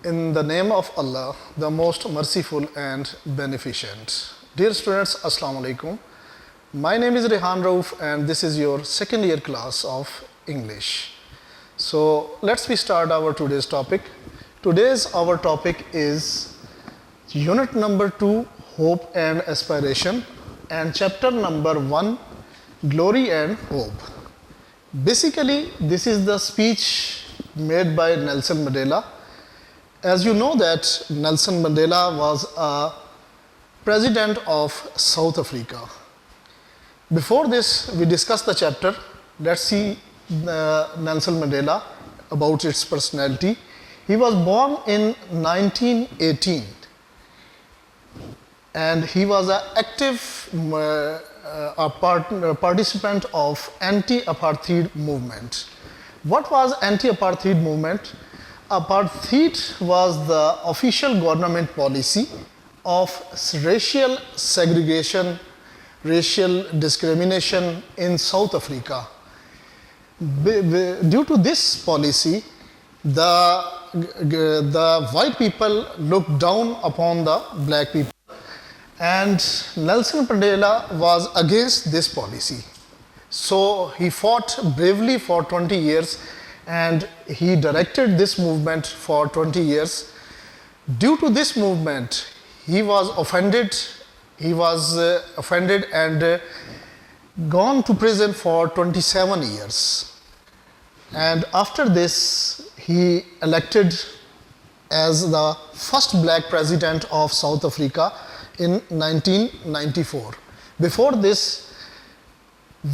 In the name of Allah, the most merciful and beneficent. Dear students, Assalamu alaikum. My name is Rehan Rauf and this is your second year class of English. So let's start our today's topic. Today's our topic is unit number 2, Hope and Aspiration, and chapter number 1, Glory and Hope. Basically, this is the speech made by Nelson Mandela. As you know that Nelson Mandela was a president of South Africa. Before this, we discussed the chapter. Let's see Nelson Mandela, about its personality. He was born in 1918 and he was an active participant of anti-apartheid movement. What was anti-apartheid movement? Apartheid was the official government policy of racial segregation, racial discrimination in South Africa. Due to this policy, the white people looked down upon the black people, and Nelson Mandela was against this policy. So he fought bravely for 20 years and he directed this movement for 20 years. Due to this movement, he was offended. He was offended and gone to prison for 27 years. And after this, he elected as the first black president of South Africa in 1994. Before this,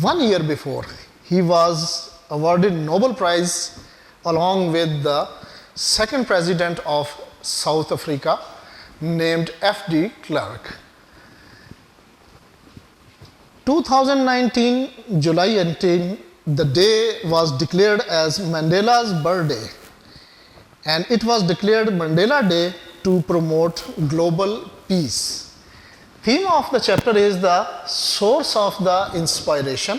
1 year before, he was awarded Nobel Prize along with the second president of South Africa named F.D. Klerk. 2019, July 18, the day was declared as Mandela's birthday, and it was declared Mandela Day to promote global peace. Theme of the chapter is the source of the inspiration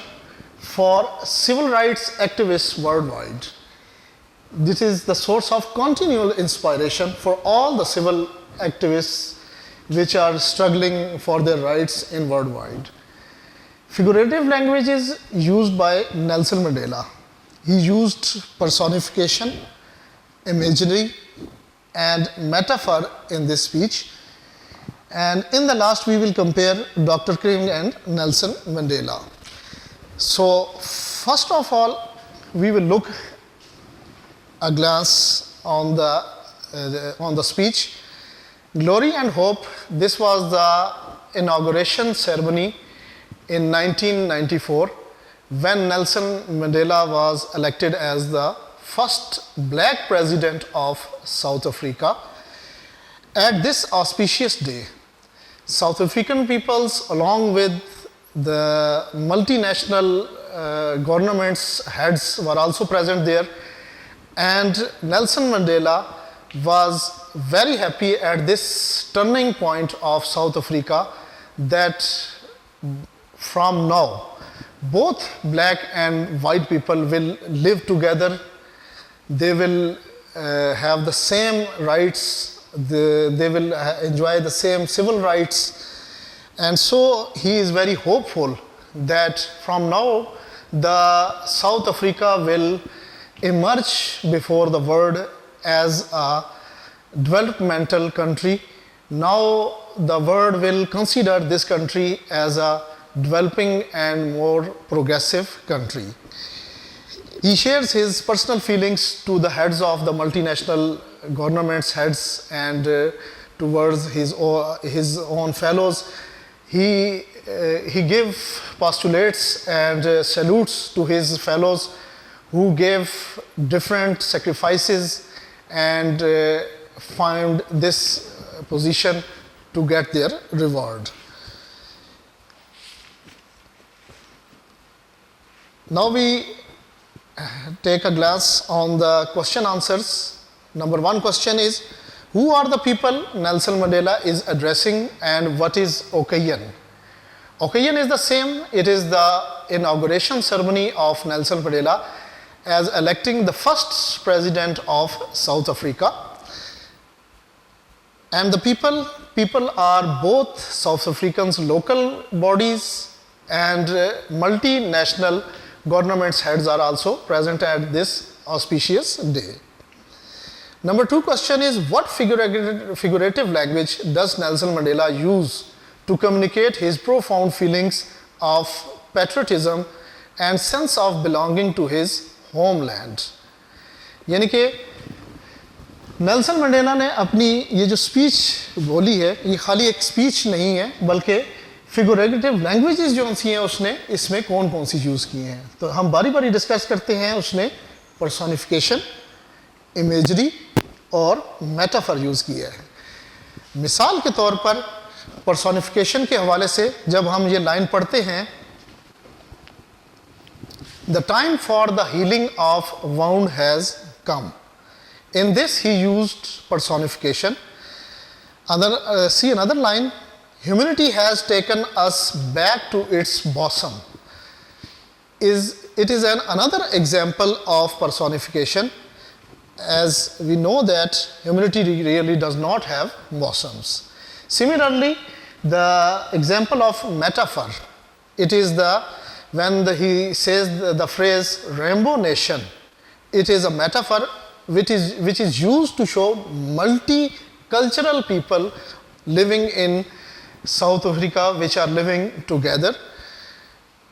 for civil rights activists worldwide. This is the source of continual inspiration for all the civil activists which are struggling for their rights in worldwide. Figurative language is used by Nelson Mandela. He used personification, imagery, and metaphor in this speech. And in the last, we will compare Dr. King and Nelson Mandela. So, first of all, we will look a glance on the speech. Glory and Hope. This was the inauguration ceremony in 1994 when Nelson Mandela was elected as the first black president of South Africa. At this auspicious day, South African peoples, along with the multinational governments heads, were also present there, and Nelson Mandela was very happy at this turning point of South Africa that from now both black and white people will live together. They will have the same rights. They will enjoy the same civil rights. And so he is very hopeful that from now the South Africa will emerge before the world as a developmental country. Now the world will consider this country as a developing and more progressive country. He shares his personal feelings to the heads of the multinational governments heads and towards his own fellows. He gave postulates and salutes to his fellows who gave different sacrifices and found this position to get their reward. Now we take a glance on the question answers. Number 1 question is, who are the people Nelson Mandela is addressing and what is occasion? Occasion is the same. It is the inauguration ceremony of Nelson Mandela as electing the first president of South Africa. And the people are both South Africans' local bodies and multinational governments heads are also present at this auspicious day. Number 2 question is, what figurative language does Nelson Mandela use to communicate his profound feelings of patriotism and sense of belonging to his homeland? यानी कि Nelson Mandela ने अपनी ये जो speech बोली है, ये खाली एक स्पीच नहीं है, बल्कि फिगरेटिव लैंग्वेजेस जो सी हैं उसने इसमें कौन कौन सी यूज़ किए हैं. तो हम बारी बारी डिस्कस करते हैं. उसने पर्सोनिफिकेशन, इमेजरी और मेटाफर यूज़ किया है. मिसाल के तौर पर पर्सोनिफिकेशन के हवाले से जब हम ये लाइन पढ़ते हैं, the time for the healing of wound has come. In this he used personification. See another line, humanity has taken us back to its bosom. It is another example of personification, as we know that humanity really does not have bosoms. Similarly, the example of metaphor, it is when he says the phrase rainbow nation, it is a metaphor which is used to show multicultural people living in South Africa which are living together.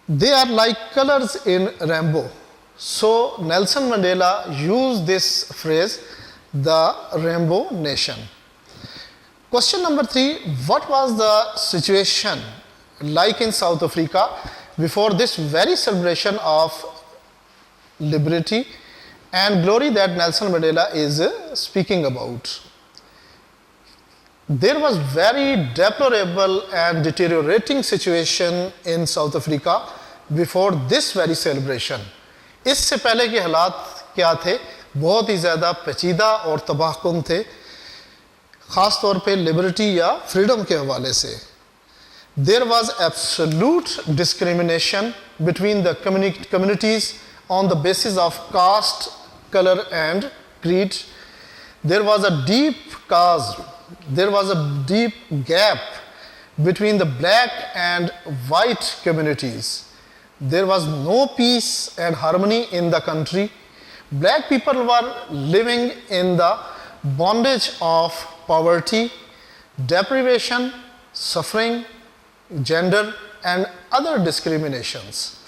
They are like colors in rainbow. So Nelson Mandela used this phrase, the rainbow nation. Question number 3, what was the situation like in South Africa before this very celebration of liberty and glory that Nelson Mandela is speaking about? There was very deplorable and deteriorating situation in South Africa before this very celebration. इससे पहले के हालात क्या थे? बहुत ही ज़्यादा पेचीदा और तबाहकुन थे, ख़ास तौर पे लिबर्टी या फ्रीडम के हवाले से. There was absolute discrimination between the communities on the basis of caste, color and creed. There was a deep chasm, there was a deep gap between the black and white communities. There was no peace and harmony in the country. Black people were living in the bondage of poverty, deprivation, suffering, gender and other discriminations.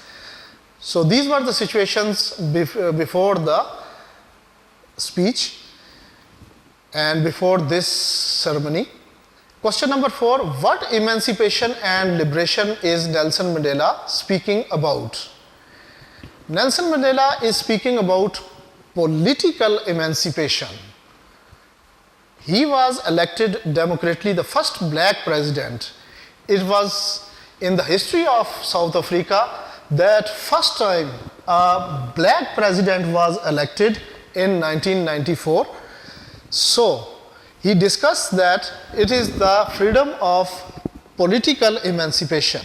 So these were the situations before the speech and before this ceremony. Question number 4, what emancipation and liberation is Nelson Mandela speaking about? Nelson Mandela is speaking about political emancipation. He was elected democratically, the first black president. It was in the history of South Africa that first time a black president was elected in 1994. So he discussed that it is the freedom of political emancipation.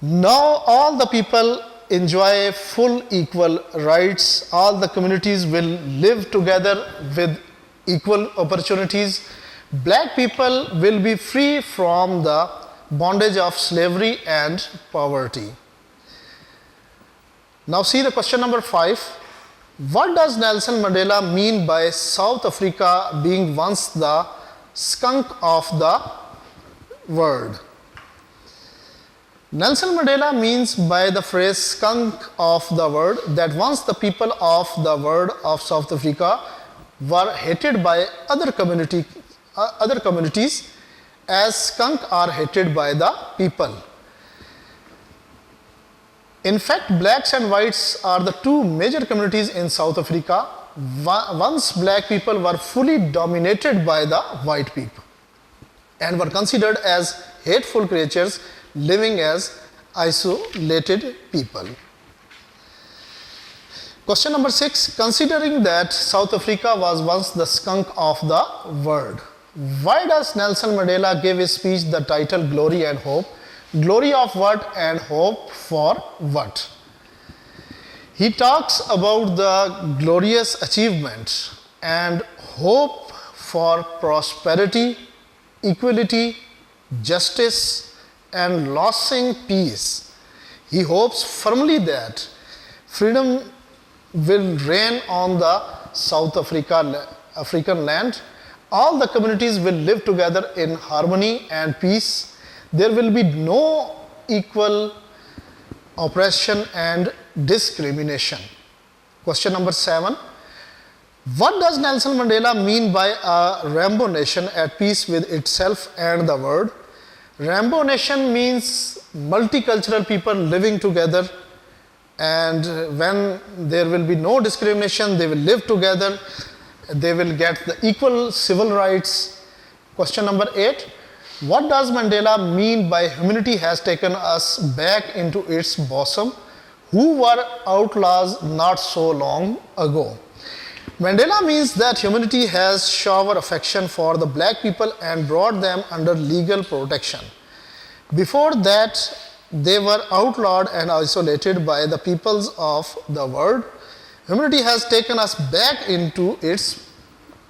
Now all the people enjoy full equal rights. All the communities will live together with equal opportunities. Black people will be free from the bondage of slavery and poverty. Now see the question number 5. What does Nelson Mandela mean by South Africa being once the skunk of the world? Nelson Mandela means by the phrase skunk of the world that once the people of the world of South Africa were hated by other communities as skunk are hated by the people. In fact, blacks and whites are the two major communities in South Africa. Once black people were fully dominated by the white people and were considered as hateful creatures living as isolated people. Question number 6, considering that South Africa was once the skunk of the world, why does Nelson Mandela give his speech the title Glory and Hope? Glory of what and hope for what? He talks about the glorious achievement and hope for prosperity, equality, justice, and lasting peace. He hopes firmly that freedom will reign on the South African land. All the communities will live together in harmony and peace. There will be no equal oppression and discrimination. Question number 7. What does Nelson Mandela mean by a rainbow nation at peace with itself and the world? Rainbow nation means multicultural people living together, and when there will be no discrimination, they will live together, they will get the equal civil rights. Question number 8. What does Mandela mean by humanity has taken us back into its bosom? Who were outlaws not so long ago? Mandela means that humanity has showered affection for the black people and brought them under legal protection. Before that, they were outlawed and isolated by the peoples of the world. Humanity has taken us back into its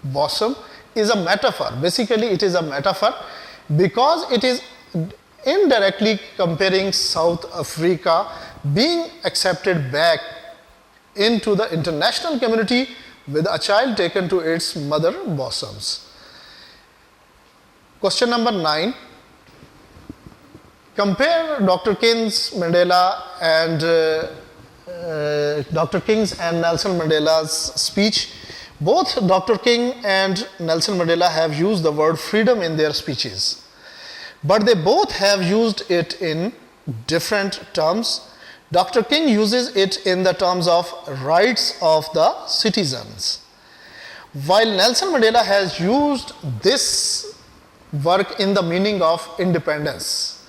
bosom is a metaphor. Basically, it is a metaphor because it is indirectly comparing South Africa being accepted back into the international community with a child taken to its mother bosoms. Question number 9. Compare Dr. King's and Nelson Mandela's speech. Both Dr. King and Nelson Mandela have used the word freedom in their speeches, but they both have used it in different terms. Dr. King uses it in the terms of rights of the citizens, while Nelson Mandela has used this work in the meaning of independence.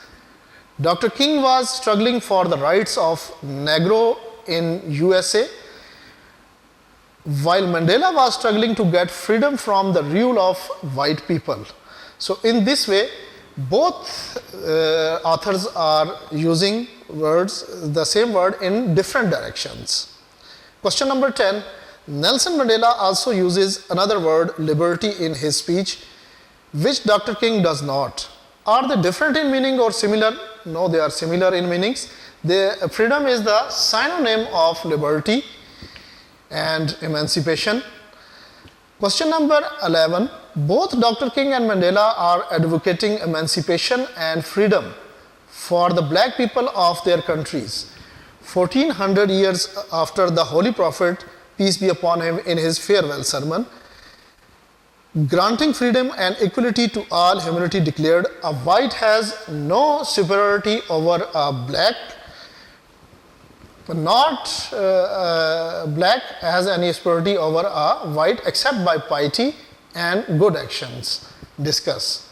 Dr. King was struggling for the rights of Negro in USA, while Mandela was struggling to get freedom from the rule of white people. So in this way, both authors are using the same word in different directions. Question number 10. Nelson Mandela also uses another word, liberty, in his speech, which Dr. King does not. Are they different in meaning or similar? No, they are similar in meanings. Freedom is the synonym of liberty and emancipation. Question number 11. Both Dr. King and Mandela are advocating emancipation and freedom for the black people of their countries. 1400 years after the Holy Prophet, peace be upon him, in his farewell sermon, granting freedom and equality to all, humanity declared, a white has no superiority over a black, not black has any superiority over a white except by piety and good actions. Discuss.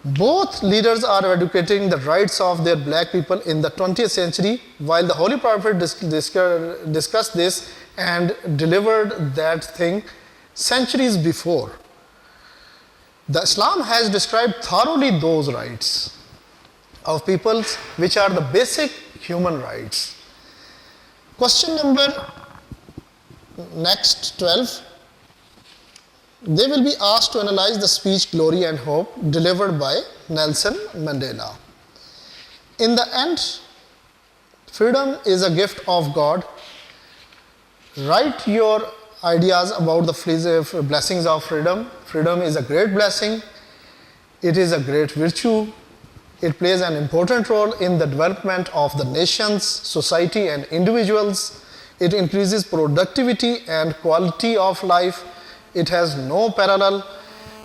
Both leaders are advocating the rights of their black people in the 20th century, while the Holy Prophet discussed this and delivered that thing centuries before. The Islam has described thoroughly those rights of peoples which are the basic human rights. Question number next 12. They will be asked to analyze the speech Glory and Hope delivered by Nelson Mandela. In the end, freedom is a gift of God. Write your ideas about the blessings of freedom. Freedom is a great blessing. It is a great virtue. It plays an important role in the development of the nations, society, and individuals. It increases productivity and quality of life. It has no parallel.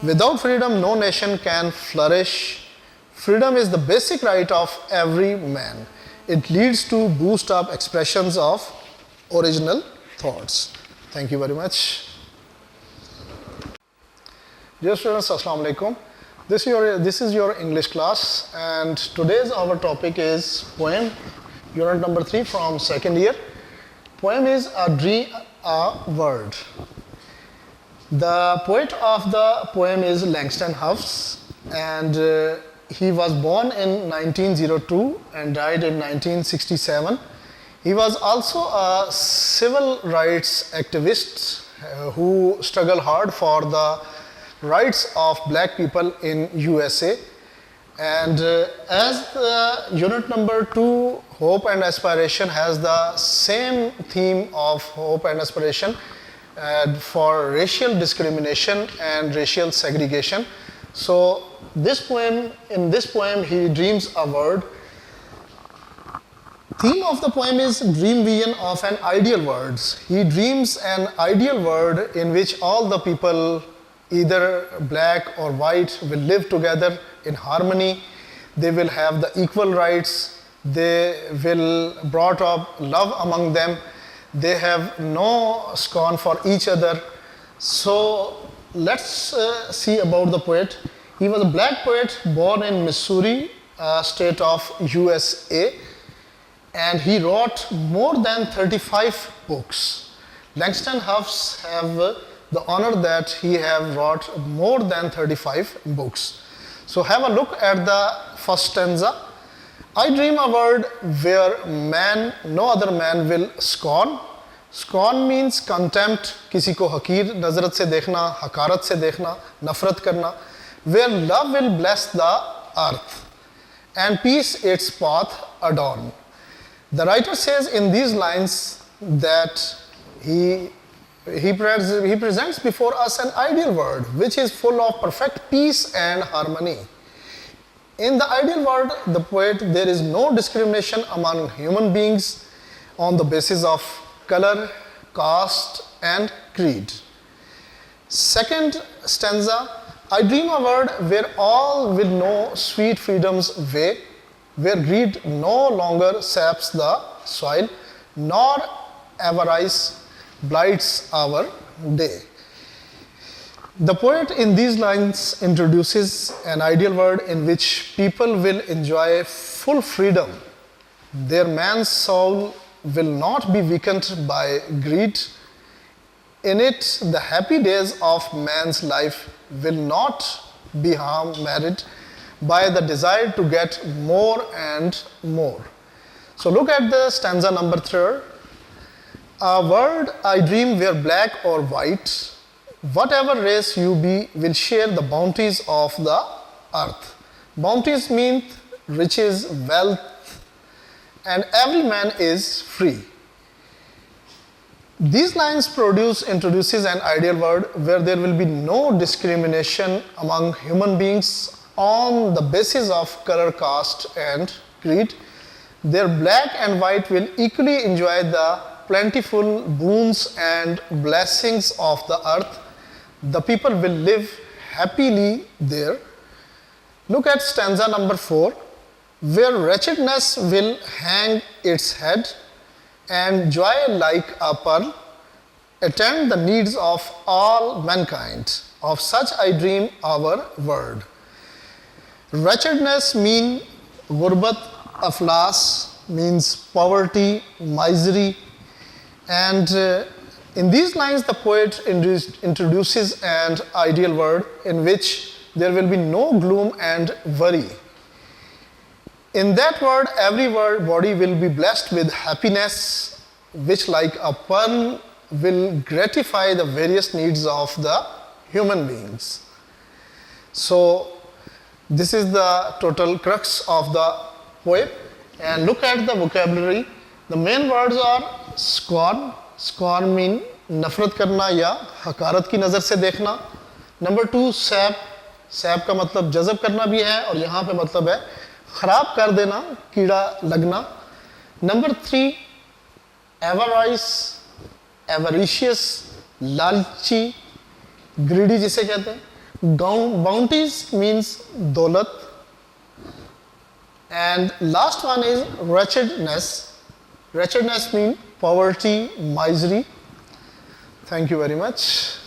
Without freedom, no nation can flourish. Freedom is the basic right of every man. It leads to boost up expressions of original thoughts. Thank you very much. Dear students, Assalamu alaikum. This is your English class, and today's our topic is poem, unit number 3 from second year. Poem is a dream, a word. The poet of the poem is Langston Hughes, and he was born in 1902 and died in 1967. He was also a civil rights activist who struggled hard for the rights of black people in USA. And as the unit number 2, Hope and Aspiration, has the same theme of hope and aspiration for racial discrimination and racial segregation. So in this poem, he dreams a world. Theme of the poem is dream vision of an ideal world. He dreams an ideal world in which all the people, either black or white, will live together in harmony. They will have the equal rights. They will brought up love among them. They have no scorn for each other. So let's see about the poet. He was a black poet born in Missouri, state of USA, and he wrote more than 35 books. Langston Hughes have the honor that he have wrote more than 35 books. So have a look at the first stanza. I dream a world where no other man will scorn. Scorn means contempt, किसी को हकीर नजरत से देखना, हकारत से देखना, नफरत करना. Where love will bless the earth and peace its path adorn. The writer says in these lines that he presents before us an ideal world which is full of perfect peace and harmony. In the ideal world, the poet, there is no discrimination among human beings on the basis of color, caste, and creed. Second stanza, I dream a world where all will know sweet freedom's way, where greed no longer saps the soil, nor avarice blights our day. The poet in these lines introduces an ideal world in which people will enjoy full freedom. Their man's soul will not be weakened by greed. In it, the happy days of man's life will not be marred by the desire to get more and more. So look at the stanza number 3. A world I dream where black or white, whatever race you be, will share the bounties of the earth. Bounties mean riches, wealth, and every man is free. These lines introduces an ideal world where there will be no discrimination among human beings on the basis of color, caste, and creed. Their black and white will equally enjoy the plentiful boons and blessings of the earth. The people will live happily there. Look at stanza number 4, where wretchedness will hang its head and joy like a pearl attend the needs of all mankind. Of such I dream our world. Wretchedness means gurbat, aflas means poverty, misery, and in these lines the poet introduces an ideal world in which there will be no gloom and worry. In that world, every body will be blessed with happiness, which like a pearl will gratify the various needs of the human beings. So this is the total crux of the poem. And look at the vocabulary. The main words are scorn. Scorn mean नफरत करना या हकारत की नज़र से देखना. Number 2, SAP. SAP का मतलब जज़ब करना भी है और यहाँ पे मतलब है खराब कर देना, कीड़ा लगना. नंबर 3, avarice, avaricious, लालची, greedy जिसे कहते हैं. Bounties means दौलत. And last one is wretchedness. Wretchedness means poverty, misery. Thank you very much.